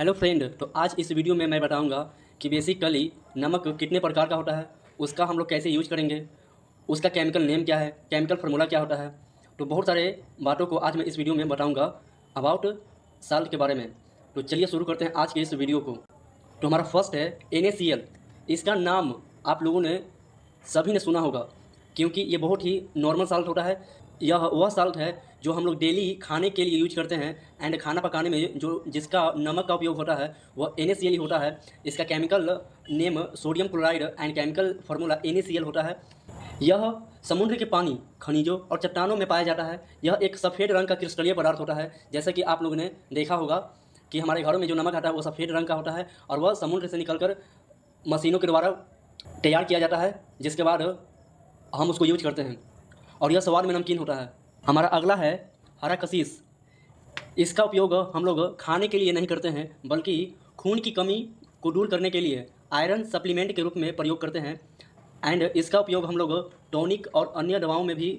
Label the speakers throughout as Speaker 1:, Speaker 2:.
Speaker 1: Hello friend, तो आज इस वीडियो में मैं बताऊंगा कि बेसिकली नमक कितने प्रकार का होता है, उसका हम लोग कैसे यूज करेंगे, उसका केमिकल नेम क्या है, केमिकल फार्मूला क्या होता है। तो बहुत सारे बातों को आज मैं इस वीडियो में बताऊंगा अबाउट साल्ट के बारे में। तो चलिए शुरू करते हैं आज के इस वीडियो को। तो हमारा फर्स्ट है NaCl। इसका नाम आप लोगों ने सभी ने सुना होगा क्योंकि ये बहुत ही नॉर्मल साल्ट होता है। यह वह साल्ट है जो हम लोग डेली खाने के लिए यूज करते हैं एंड खाना पकाने में जो जिसका नमक का उपयोग होता है वह NaCl ही होता है। इसका chemical name sodium chloride and chemical formula NaCl होता है। यह समुद्र के पानी, खनिजों और चट्टानों में पाया जाता है। यह एक सफ़ेद रंग का क्रिस्टलीय पदार्थ होता है। जैसा कि आप लोगों ने देखा होगा कि हमारे घरों में जो नमक आता है वो सफ़ेद रंग का होता है और वह समुद्र से निकलकर मशीनों के द्वारा तैयार किया जाता है, जिसके बाद हम उसको यूज करते हैं और यह स्वाद में नमकीन होता है। हमारा अगला है हरा कशीस। इसका उपयोग हम लोग खाने के लिए नहीं करते हैं बल्कि खून की कमी को दूर करने के लिए आयरन सप्लीमेंट के रूप में प्रयोग करते हैं एंड इसका उपयोग हम लोग टॉनिक और अन्य दवाओं में भी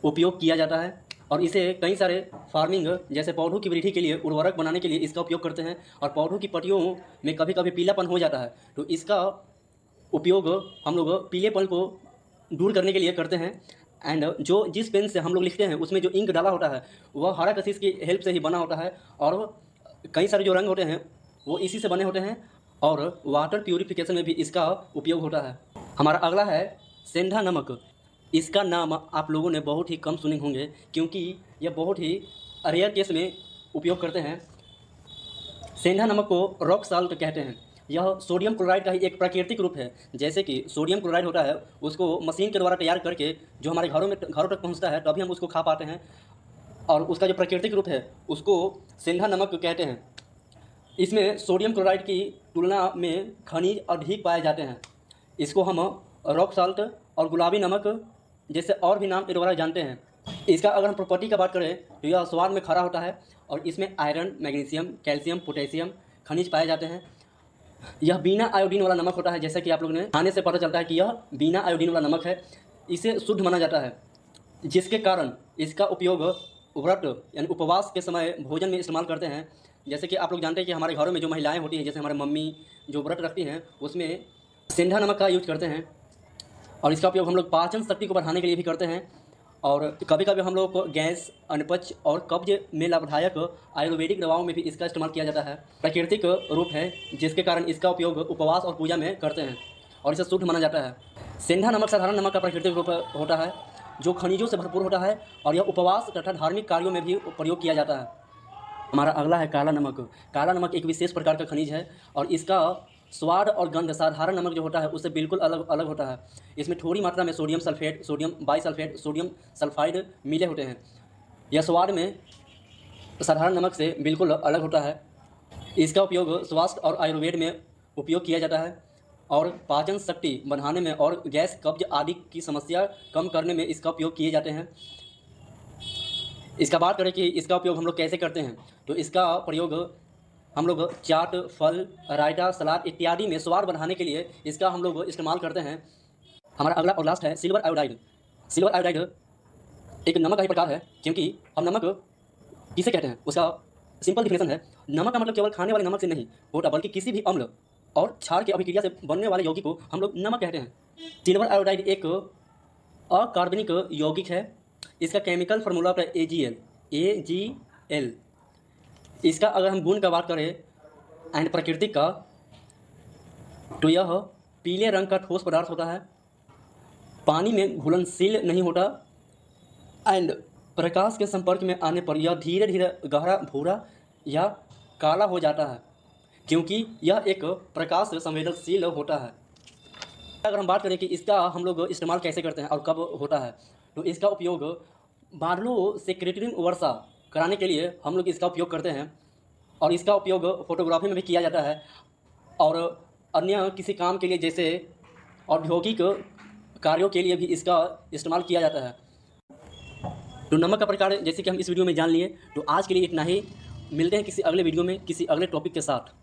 Speaker 1: उपयोग किया जाता है और इसे कई सारे फार्मिंग जैसे पौधों की वृद्धि के लिए उर्वरक बनाने के लिए इसका उपयोग करते हैं और पौधों की पत्तियों में कभी कभी पीलापन हो जाता है तो इसका उपयोग हम लोग पीलेपन को दूर करने के लिए करते हैं एंड जो जिस पेन से हम लोग लिखते हैं उसमें जो इंक डाला होता है वह हरा कशीस की हेल्प से ही बना होता है और कई सारे जो रंग होते हैं वो इसी से बने होते हैं और वाटर प्यूरिफिकेशन में भी इसका उपयोग होता है। हमारा अगला है सेंधा नमक। इसका नाम आप लोगों ने बहुत ही कम सुने होंगे क्योंकि यह बहुत ही रेयर केस में उपयोग करते हैं। सेंधा नमक को रॉक साल्ट कहते हैं। यह सोडियम क्लोराइड का ही एक प्राकृतिक रूप है। जैसे कि सोडियम क्लोराइड होता है उसको मशीन के द्वारा तैयार करके जो हमारे घरों तक पहुंचता है तभी हम उसको खा पाते हैं और उसका जो प्राकृतिक रूप है उसको सेंधा नमक कहते हैं। इसमें सोडियम क्लोराइड की तुलना में खनिज अधिक पाए जाते हैं। इसको हम रॉक साल्ट और गुलाबी नमक जैसे और भी नाम के द्वारा जानते हैं। इसका अगर हम प्रॉपर्टी का बात करें तो यह स्वाद में खरा होता है और इसमें आयरन, मैग्नीशियम, कैल्शियम, पोटेशियम खनिज पाए जाते हैं। यह बिना आयोडीन वाला नमक होता है। जैसे कि आप लोगों ने खाने से पता चलता है कि यह बिना आयोडीन वाला नमक है। इसे शुद्ध माना जाता है जिसके कारण इसका उपयोग व्रत यानी उपवास के समय भोजन में इस्तेमाल करते हैं। जैसे कि आप लोग जानते हैं कि हमारे घरों में जो महिलाएं होती हैं जैसे हमारे मम्मी जो व्रत रखती हैं उसमें सेंधा नमक का यूज करते हैं और इसका उपयोग हम लोग पाचन शक्ति को बढ़ाने के लिए भी करते हैं और कभी कभी हम लोग को गैस, अनपच और कब्ज में लाभदायक आयुर्वेदिक दवाओं में भी इसका इस्तेमाल किया जाता है। प्राकृतिक रूप है जिसके कारण इसका उपयोग उपवास और पूजा में करते हैं और इसे शुद्ध माना जाता है। सेंधा नमक साधारण नमक का प्राकृतिक रूप होता है जो खनिजों से भरपूर होता है और यह उपवास तथा धार्मिक कार्यों में भी प्रयोग किया जाता है। हमारा अगला है काला नमक। काला नमक एक विशेष प्रकार का खनिज है और इसका स्वाद और गंध साधारण नमक जो होता है उससे बिल्कुल अलग अलग होता है। इसमें थोड़ी मात्रा में sodium sulphate, sodium bisulphate, sodium sulphide मिले होते हैं। यह स्वाद में साधारण नमक से बिल्कुल अलग होता है। इसका उपयोग स्वास्थ्य और आयुर्वेद में उपयोग किया जाता है और पाचन शक्ति बढ़ाने में और गैस, कब्ज आदि की समस्या कम करने में इसका उपयोग किए जाते हैं। इसका बात करें कि इसका उपयोग हम लोग कैसे करते हैं तो इसका प्रयोग हम लोग चाट, फल, रायता, सलाद इत्यादि में स्वाद बढ़ाने के लिए इसका हम लोग इस्तेमाल करते हैं। हमारा अगला और लास्ट है सिल्वर आयोडाइड। सिल्वर आयोडाइड एक नमक का ही प्रकार है क्योंकि हम नमक किसे कहते हैं उसका सिंपल डिफिनेशन है। नमक का मतलब केवल खाने वाले नमक से नहीं होता बल्कि किसी भी अम्ल और क्षार की अभिक्रिया से बनने वाले यौगिक को हम लोग नमक कहते हैं। सिल्वर आयोडाइड एक अकार्बनिक यौगिक है। इसका केमिकल फार्मूला होता है AgL। इसका अगर हम गुण का बात करें एंड प्राकृतिक का तो यह पीले रंग का ठोस पदार्थ होता है, पानी में घुलनशील नहीं होता एंड प्रकाश के संपर्क में आने पर यह धीरे धीरे गहरा भूरा या काला हो जाता है क्योंकि यह एक प्रकाश संवेदनशील होता है। अगर हम बात करें कि इसका हम लोग इस्तेमाल कैसे करते हैं और कब होता है तो इसका उपयोग बादलों से कृत्रिम वर्षा कराने के लिए हम लोग इसका उपयोग करते हैं और इसका उपयोग फोटोग्राफी में भी किया जाता है और अन्य किसी काम के लिए जैसे औद्योगिक कार्यों के लिए भी इसका इस्तेमाल किया जाता है। तो नमक का प्रकार जैसे कि हम इस वीडियो में जान लिए तो आज के लिए इतना ही। मिलते हैं किसी अगले वीडियो में किसी अगले टॉपिक के साथ।